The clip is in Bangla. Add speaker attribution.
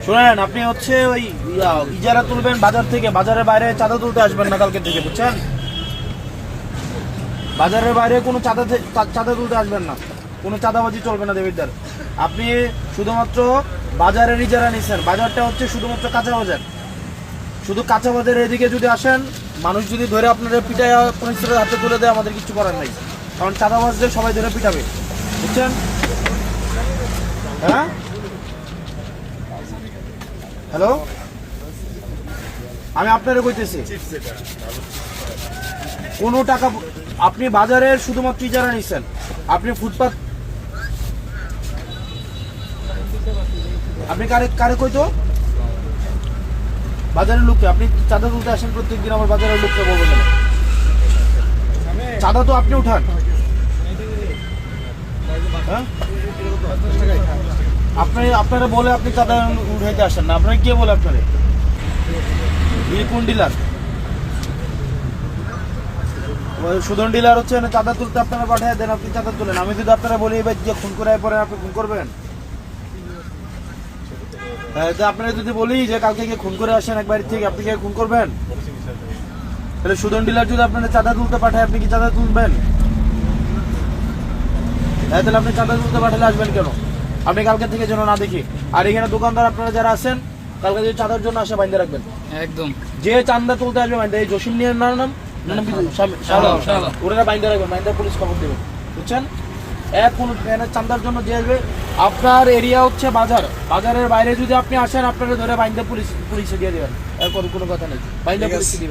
Speaker 1: শুনেন, আপনি হচ্ছে ওই ইজারা তুলবেন বাজার থেকে, বাজারের বাইরে চাঁদা তুলতে আসবেন না কালকে থেকে, বুঝছেন? বাজারের বাইরে কোনো চাঁদা তুলতে আসবেন না, কোনো চাঁদাবাজি চলবে না দেবিদ্দার। আপনি শুধুমাত্র বাজারের ইজারা নিচ্ছেন, বাজারটা হচ্ছে শুধুমাত্র কাঁচা বাজার। শুধু কাঁচা বাজারের এদিকে যদি আসেন, মানুষ যদি ধরে আপনাদের পিটায় পুলিশের হাতে তুলে দেয়, আমাদের কিছু করার নাই, কারণ চাঁদাবাজদের সবাই ধরে পিটাবে, বুঝছেন? হ্যাঁ, হ্যালো, আমি আপনারে কইতেছি, কোনো টাকা আপনি বাজারের শুধুমাত্র ইজারা নিচ্ছেন, আপনি ফুটপাত, আপনি কারে কারে কইতো বাজারের লোককে আপনি চাঁদা তুলতে আসেন প্রত্যেকদিন, আমার বাজারের লোককে বলবেন না। চাঁদা তো আপনি উঠান, হ্যাঁ? আপনারা বলে আপনি চাঁদা উঠাইতে আসেন না, আপনারা কে বলে আপনারে? কোন ডিলার? সুদন ডিলার হচ্ছে চাঁদা তুলতে আপনারা পাঠিয়ে দেন, আপনি চাঁদা তুলেন। আমি যদি আপনারা বলি এবার যে খুন করে পরে আপনি খুন করবেন? আপনারা যদি বলি যে কালকে গিয়ে খুন করে আসেন একবার থেকে, আপনি গিয়ে খুন করবেন? তাহলে সুদন ডিলার যদি আপনারা চাঁদা তুলতে পাঠায়, আপনি কি চাঁদা তুলবেন? তাহলে আপনি চাঁদা তুলতে পাঠালে আসবেন কেন? আপনি কালকে থেকে যেন না দেখি। আর এখানে দোকানদার আপনারা যারা আছেন, কালকে যদি চাঁদার জন্য আসে বাইন্দা রাখবেন একদম। যে চাঁদা তুলতে আসবে বাইন্দা, এই জসিম নিয়ে নাম ওরা বাইন্দা রাখবেন, বাইন্দা পুলিশ খবর দেবেন, বুঝছেন? চাঁদার জন্য যে আসবে, আপনার এরিয়া হচ্ছে বাজার, বাজারের বাইরে যদি আপনি আসেন, আপনারা ধরে বাইন্দা পুলিশে দিয়ে দেবেন, এর কোনো কথা নেই, বাইন্দা পুলিশে দিবেন।